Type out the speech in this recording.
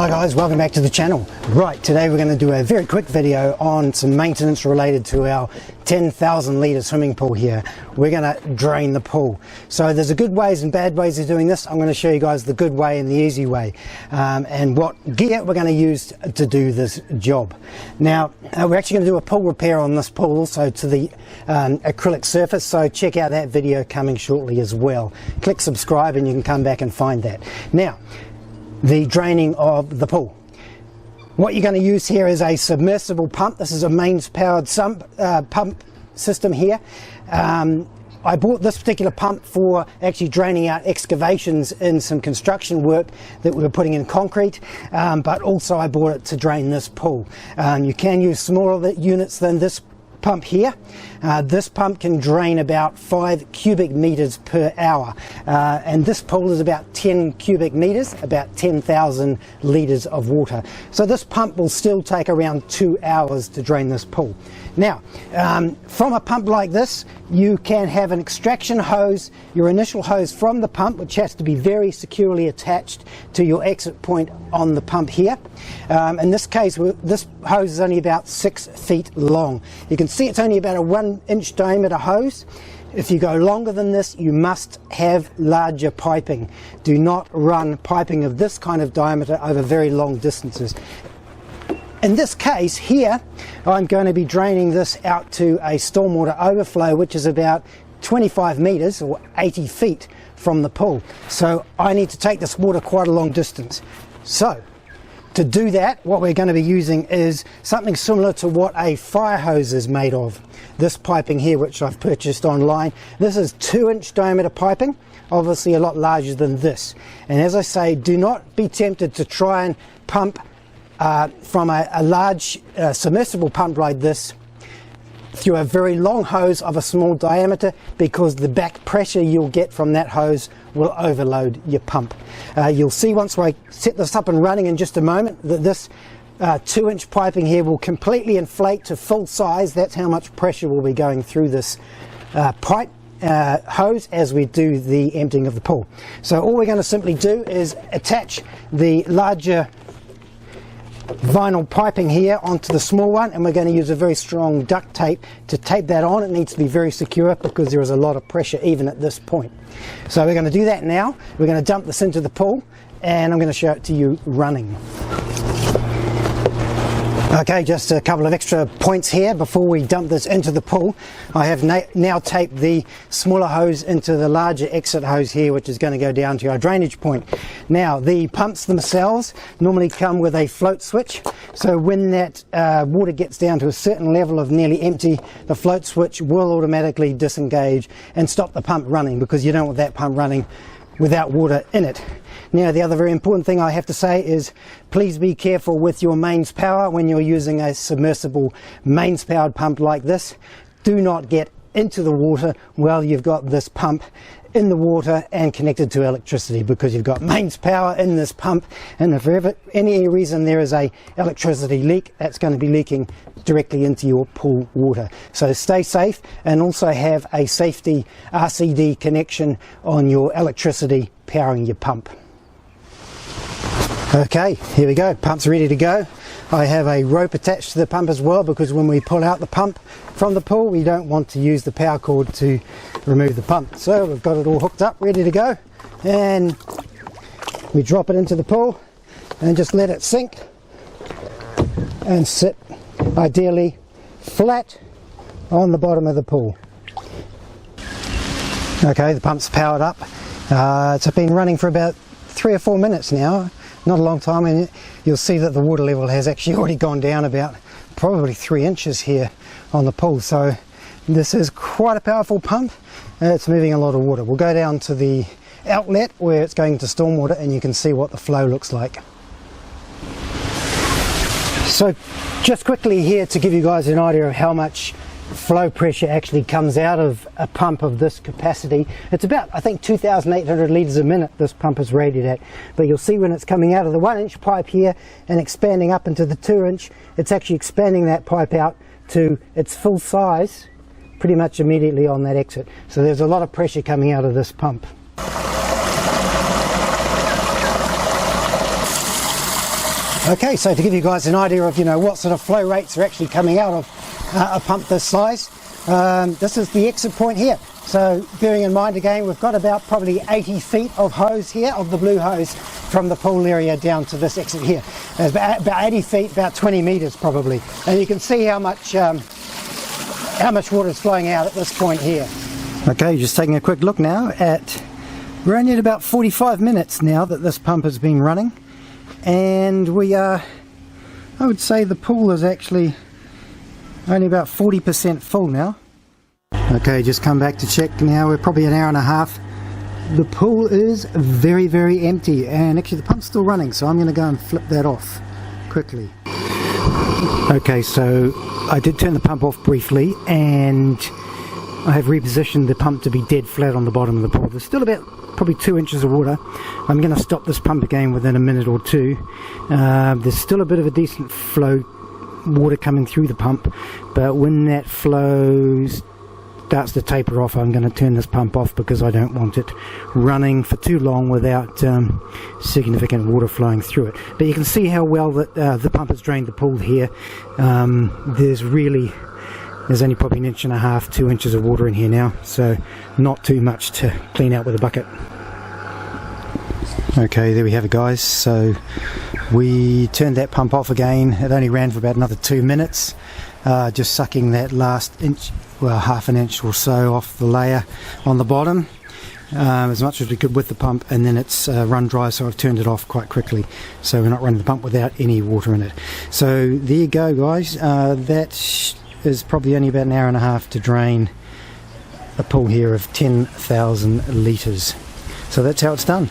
Hi guys, welcome back to the channel. Right, today we're going to do a very quick video on some maintenance related to our 10,000 litre swimming pool here. We're going to drain the pool. So there's a good ways and bad ways of doing this. I'm going to show you guys the good way and the easy way, and what gear we're going to use to do this job. Now we're actually going to do a pool repair on this pool also to the acrylic surface, so check out that video coming shortly as well. Click subscribe and you can come back and find that. Now, the draining of the pool. What you're going to use here is a submersible pump. This is a mains powered pump system here. I bought this particular pump for actually draining out excavations in some construction work that we were putting in concrete, but also I bought it to drain this pool. You can use smaller units than this pump here. This pump can drain about 5 cubic meters per hour, and this pool is about 10 cubic meters, about 10,000 liters of water. So this pump will still take around 2 hours to drain this pool. Now, from a pump like this, you can have an extraction hose, your initial hose from the pump, which has to be very securely attached to your exit point on the pump here. In this case, this hose is only about 6 feet long. You can see it's only about a 1-inch diameter hose. If you go longer than this, you must have larger piping. Do not run piping of this kind of diameter over very long distances. In this case here, I'm going to be draining this out to a stormwater overflow, which is about 25 meters or 80 feet from the pool. So I need to take this water quite a long distance. So to do that, what we're going to be using is something similar to what a fire hose is made of. This piping here, which I've purchased online, this is 2-inch diameter piping, obviously a lot larger than this. And as I say, do not be tempted to try and pump from a large submersible pump like this through a very long hose of a small diameter, because the back pressure you'll get from that hose will overload your pump. You'll see once I set this up and running in just a moment that this 2-inch piping here will completely inflate to full size. That's how much pressure will be going through this pipe hose as we do the emptying of the pool. So all we're going to simply do is attach the larger vinyl piping here onto the small one, and we're going to use a very strong duct tape to tape that on. It needs to be very secure because there is a lot of pressure even at this point. So we're going to do that now. We're going to dump this into the pool and I'm going to show it to you running. Okay, just a couple of extra points here before we dump this into the pool. I have now taped the smaller hose into the larger exit hose here, which is going to go down to our drainage point. Now, the pumps themselves normally come with a float switch, so when that water gets down to a certain level of nearly empty, the float switch will automatically disengage and stop the pump running, because you don't want that pump running without water in it. Now, the other very important thing I have to say is please be careful with your mains power when you're using a submersible mains powered pump like this. Do not get into the water while you've got this pump in the water and connected to electricity, because you've got mains power in this pump, and if for any reason there is a electricity leak, that's going to be leaking directly into your pool water. So stay safe, and also have a safety RCD connection on your electricity powering your pump. Okay, here we go, pump's ready to go. I have a rope attached to the pump as well, because when we pull out the pump from the pool, we don't want to use the power cord to remove the pump. So we've got it all hooked up, ready to go, and we drop it into the pool and just let it sink and sit ideally flat on the bottom of the pool. Okay, the pump's powered up. It's been running for about 3 or 4 minutes now. Not a long time, and you'll see that the water level has actually already gone down about probably 3 inches here on the pool. So this is quite a powerful pump. It's moving a lot of water. We'll go down to the outlet where it's going to stormwater, and you can see what the flow looks like. So just quickly here to give you guys an idea of how much flow pressure actually comes out of a pump of this capacity. It's about, I think, 2,800 litres a minute this pump is rated at, but you'll see when it's coming out of the 1-inch pipe here and expanding up into the 2-inch, it's actually expanding that pipe out to its full size pretty much immediately on that exit. So there's a lot of pressure coming out of this pump. Okay, so to give you guys an idea of what sort of flow rates are actually coming out of a pump this size, this is the exit point here. So bearing in mind again, we've got about probably 80 feet of hose here, of the blue hose, from the pool area down to this exit here. There's about 80 feet, about 20 meters probably, and you can see how much water is flowing out at this point here. Okay, just taking a quick look now we're only at about 45 minutes now that this pump has been running, and I would say the pool is actually only about 40% full now. Okay, just come back to check now. We're probably an hour and a half. The pool is very, very empty, and actually the pump's still running, so I'm going to go and flip that off quickly. Okay, so I did turn the pump off briefly, and I have repositioned the pump to be dead flat on the bottom of the pool. There's still about probably 2 inches of water. I'm going to stop this pump again within a minute or two. There's still a bit of a decent flow water coming through the pump, but when that flow starts to taper off, I'm going to turn this pump off because I don't want it running for too long without significant water flowing through it. But you can see how well that the pump has drained the pool here. There's only probably 1.5 inches, 2 inches of water in here now, so not too much to clean out with a bucket. Okay, there we have it, guys. So we turned that pump off again. It only ran for about another 2 minutes, just sucking that last inch, well, half an inch or so off the layer on the bottom, as much as we could with the pump, and then it's run dry, so I've turned it off quite quickly, so we're not running the pump without any water in it. So there you go, guys. That is probably only about an hour and a half to drain a pool here of 10,000 litres. So that's how it's done.